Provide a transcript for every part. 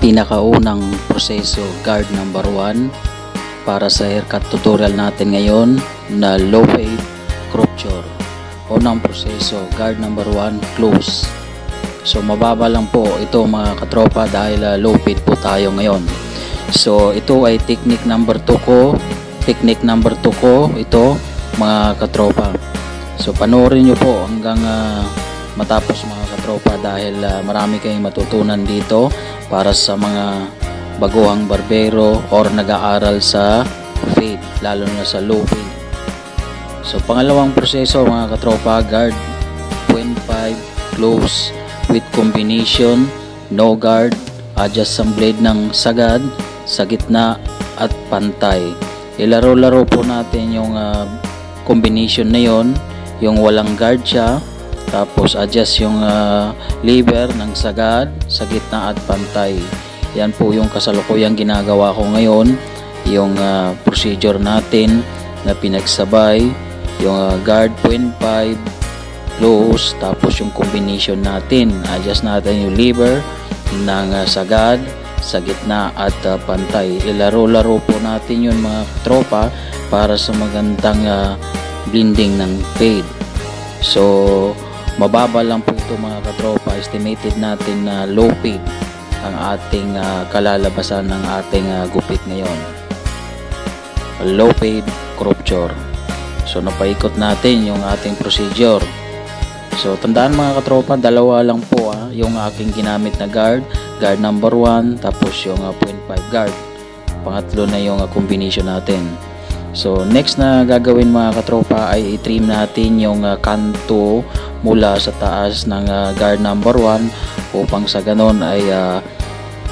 pinakaunang proseso, guard number 1 para sa haircut tutorial natin ngayon na low fade crop-core. Unang proseso, guard number 1, close. So mababa lang po ito mga katropa dahil low fade po tayo ngayon. So ito ay technique number 2 ko. Technique number 2 ko ito mga katropa. So panoorin nyo po hanggang matapos mga katropa dahil marami kayong matutunan dito para sa mga baguhang barbero or nag-aaral sa fade, lalo na sa low fade. So pangalawang proseso mga katropa, guard 0.5 close with combination, no guard, adjust ang blade ng sagad, sa gitna at pantay. Ilaro-laro po natin yung combination na yon, yung walang guard siya, tapos adjust yung lever ng sagad, sa gitna at pantay. Yan po yung kasalukuyang ginagawa ko ngayon, yung procedure natin na pinagsabay, yung guard 0.5 close, tapos yung combination natin, adjust natin yung lever ng sagad, sa gitna at pantay. Ilaro-laro po natin yun mga tropa para sa magandang blending ng fade. So mababa lang po ito mga katropa, estimated natin na low fade ang ating kalalabasan ng ating gupit ngayon, low fade crop-core. So napaikot natin yung ating procedure. So tandaan mga katropa, dalawa lang po yung aking ginamit na guard number 1, tapos yung 0.5 guard, pangatlo na yung combination natin. So next na gagawin mga katropa ay i-trim natin yung kanto mula sa taas ng guard number 1 upang sa ganon ay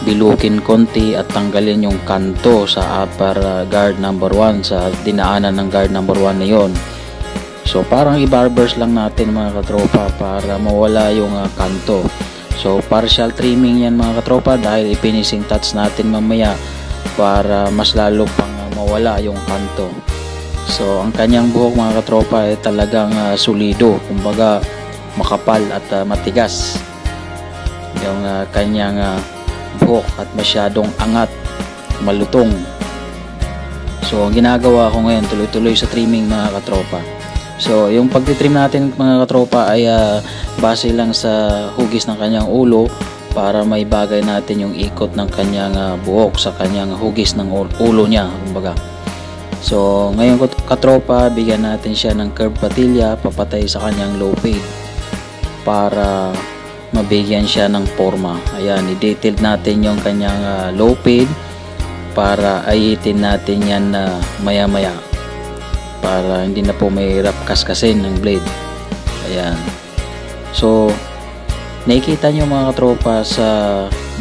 bilukin konti at tanggalin yung kanto sa upper guard number 1 sa dinaanan ng guard number 1 na yon. So parang i-barbers lang natin mga katropa para mawala yung kanto. So partial trimming yan mga katropa dahil i-finishing touch natin mamaya para mas lalo pang mawala yung kanto. So ang kanyang buhok mga katropa ay talagang solido, kumbaga makapal at matigas yung kanyang buhok at masyadong angat, malutong. So ang ginagawa ko ngayon, tuloy-tuloy sa trimming mga katropa. So yung pagtitrim natin mga katropa ay base lang sa hugis ng kanyang ulo para may bagay natin yung ikot ng kanyang buhok sa kanyang hugis ng ulo niya, kumbaga. So ngayon katropa, bigyan natin siya ng curve patilya papatay sa kanyang low fade para mabigyan siya ng forma. Ayan, i-detail natin yung kanyang low fade para ayitin natin yan maya maya para hindi na po mahirap kaskasin ng blade. Ayan. So nakikita nyo mga katropa sa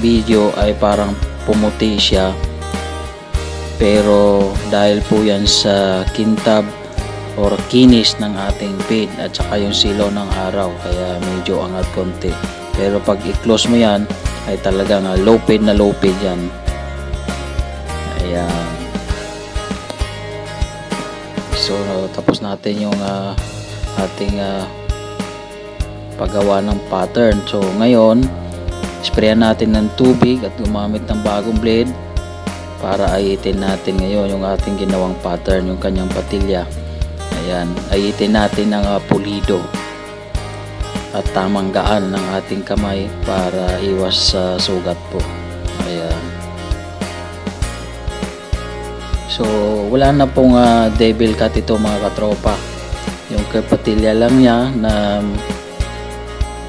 video ay parang pumuti siya, pero dahil po yan sa kintab or kinis ng ating fade at saka yung silaw ng araw, kaya medyo angat konti. Pero pag i-close mo yan ay talagang low fade na low fade yan. Ayan. So tapos natin yung ating paggawa ng pattern. So ngayon sprayan natin ng tubig at gumamit ng bagong blade para ayitin natin ngayon yung ating ginawang pattern, yung kanyang patilya. Ayan, ayitin natin ng pulido at tamang gaan ng ating kamay para iwas sa sugat po. Ayan. So wala na pong devil cut ito mga katropa, yung patilya lang niya na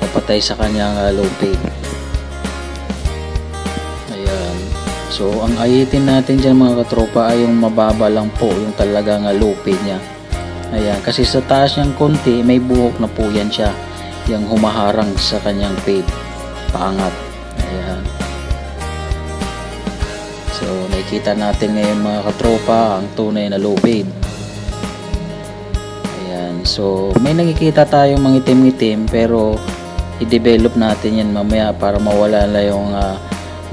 papatay sa kanyang low fade. Ayan. So ang ayitin natin dyan mga katropa ay yung mababa lang po, yung talagang low fade niya. Ayan, kasi sa taas niyang konti may buhok na po yan siya, yung humaharang sa kanyang fade, paangat. Ayan. So nakikita natin ngayon mga katropa ang tunay na low fade. Ayan. So may nakikita tayong mangitim-itim pero i-develop natin yan mamaya para mawala na yung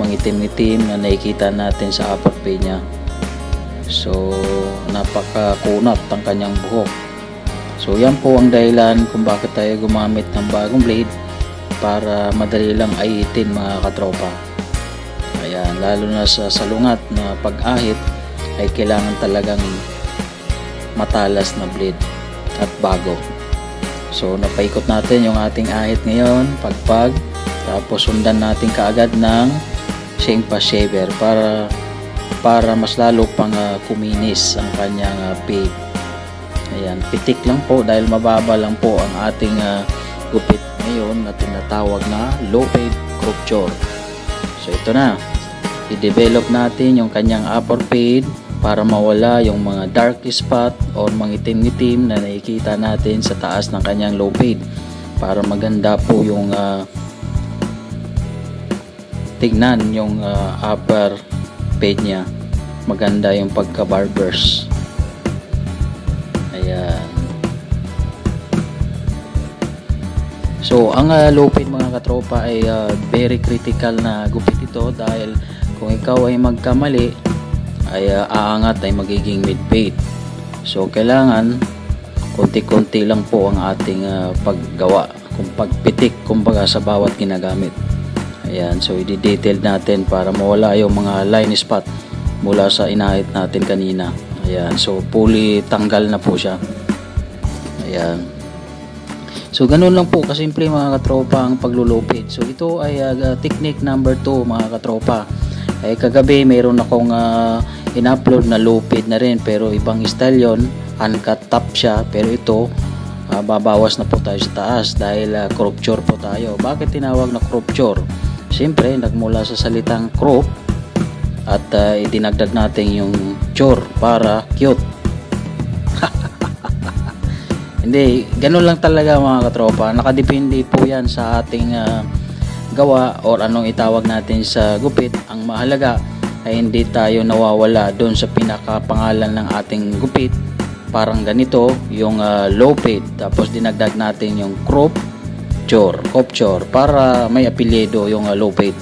mangitim-itim na nakikita natin sa upper fade niya. So napakakunat ang kanyang buhok. So yan po ang dahilan kung bakit tayo gumamit ng bagong blade, para madali lang ayitin mga katropa. Ayan. Ayan, lalo na sa salungat na pag-ahit ay kailangan talagang matalas na blade at bago. So napaikot natin yung ating ahit ngayon, pagpag, tapos sundan natin kaagad ng Shengpa shaver para mas lalo pang kuminis ang kanyang fade. Ayan, pitik lang po dahil mababa lang po ang ating gupit ngayon na tinatawag na low fade crop chore. So ito na, i-develop natin yung kanyang upper fade para mawala yung mga dark spot o mga itim-itim na nakikita natin sa taas ng kanyang low fade, para maganda po yung tignan yung upper fade niya, maganda yung pagka-barbers. Ayan. So ang low fade mga katropa ay very critical na gupit ito, dahil kung ikaw ay magkamali ay aangat ay magiging mid fade. So kailangan konti-konti lang po ang ating paggawa, kung pagpitik kumbaga sa bawat ginagamit. Ayan, so i-detail natin para mawala yung mga line spot mula sa inahit natin kanina. Ayan, so fully tanggal na po siya. Ayan. So ganun lang po kasimple mga katropa ang paglulupit. So ito ay technique number 2 mga katropa. Ay kagabi mayroon akong in-upload na low fade na rin, pero ibang style yon, uncut top siya, pero ito babawas na po tayo sa taas dahil crop chore po tayo. Bakit tinawag na crop chore? Siyempre nagmula sa salitang crop at idinagdag natin yung chore para cute. Hindi, ganun lang talaga mga katropa. Nakadepende po yan sa ating gawa or anong itawag natin sa gupit. Ang mahalaga ay hindi tayo nawawala doon sa pinakapangalan ng ating gupit. Parang ganito yung low fade, tapos dinagdag natin yung crop chore para may apelyido yung low fade.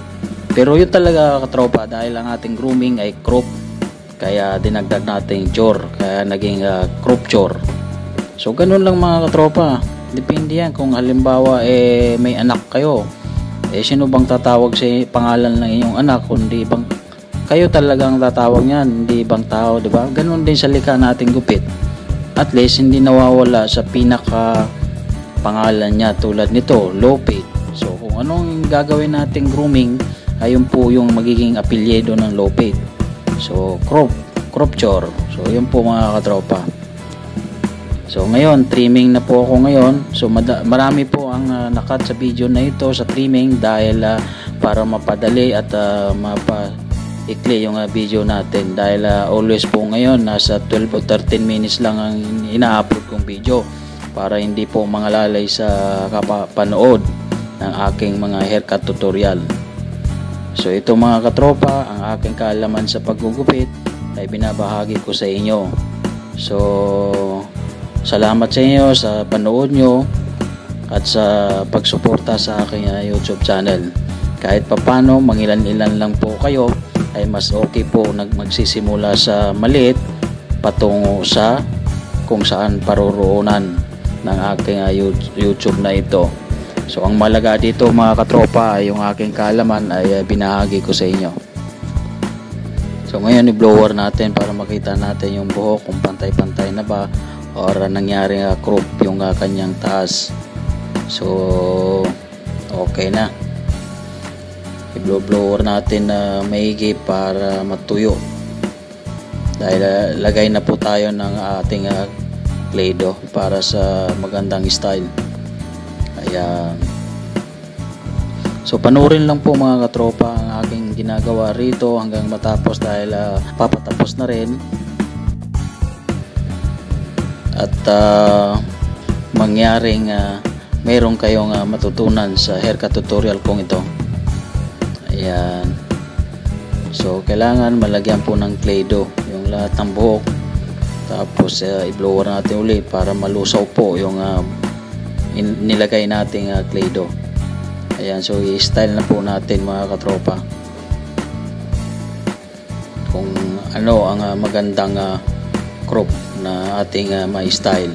Pero yun talaga katropa, dahil ang ating grooming ay crop, kaya dinagdag natin chore, kaya naging crop chore. So ganun lang mga katropa, depende yan. Kung halimbawa may anak kayo, sino bang tatawag sa pangalan ng inyong anak kundi bang kayo talagang tatawag niyan, hindi ibang tao, di ba? Ganun din sa likha nating gupit. At least hindi nawawala sa pinaka pangalan niya, tulad nito, low fade. So kung anong gagawin nating grooming, ayun po yung magiging apelyido ng low fade. So crop chore. So yun po mga katropa. So ngayon, trimming na po ako ngayon. So marami po ang nakat sa video na ito sa trimming, dahil para mapadali at mapaikli yung video natin, dahil always po ngayon nasa 12 o 13 minutes lang ang ina-upload kong video, para hindi po mangalalay sa kapanood ng aking mga haircut tutorial. So ito mga katropa, ang aking kaalaman sa paggugupit ay binabahagi ko sa inyo. So salamat sa inyo sa panood nyo at sa pagsuporta sa aking YouTube channel. Kahit papano, mangilan-ilan lang po kayo, ay mas okay po magsisimula sa maliit patungo sa kung saan paruroonan ng aking YouTube na ito. So ang malaga dito mga katropa ay yung aking kaalaman ay binahagi ko sa inyo. So ngayon i-blower natin para makita natin yung buhok kung pantay-pantay na ba or nangyari crop yung kanyang taas. So okay na, i-blower natin na maigi para matuyo, dahil lagay na po tayo ng ating Play-Doh para sa magandang style. Ayan. So panurin lang po mga katropa ang aking ginagawa rito hanggang matapos, dahil papatapos na rin. At mangyaring mayroon kayong matutunan sa haircut tutorial kong ito. Ayan. So kailangan malagyan po ng Play-Doh yung lahat ng buhok, tapos i-blower natin ulit para malusaw po yung nilagay nating Play-Doh. Ayan, so i-style na po natin mga katropa kung ano ang magandang crop na ating ma-style.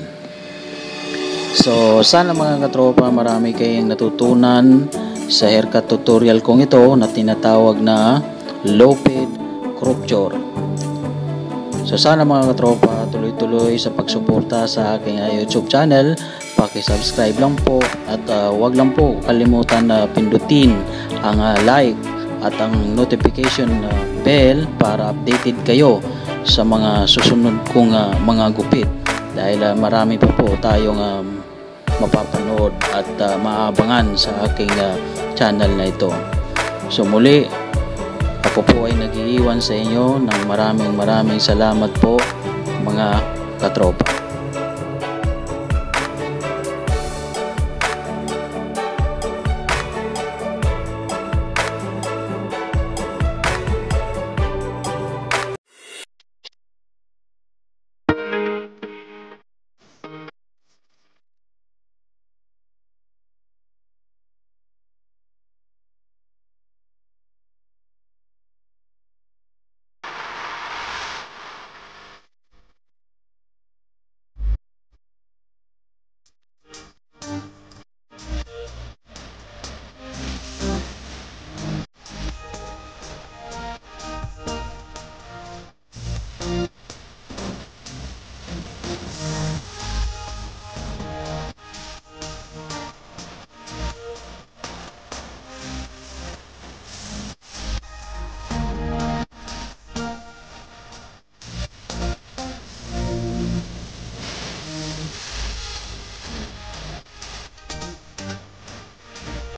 So sana mga katropa marami kayong natutunan sa haircut tutorial kong ito na tinatawag na Lopid Crupture. So sana mga katropa, tuloy-tuloy sa pagsuporta sa aking YouTube channel. Paki-subscribe lang po at wag lang po kalimutan na pindutin ang like at ang notification bell para updated kayo sa mga susunod kong mga gupit, dahil marami pa po tayong mapapanood at maabangan sa aking channel na ito. So muli, ako po ay nag-iiwan sa inyo ng maraming salamat po mga katropa.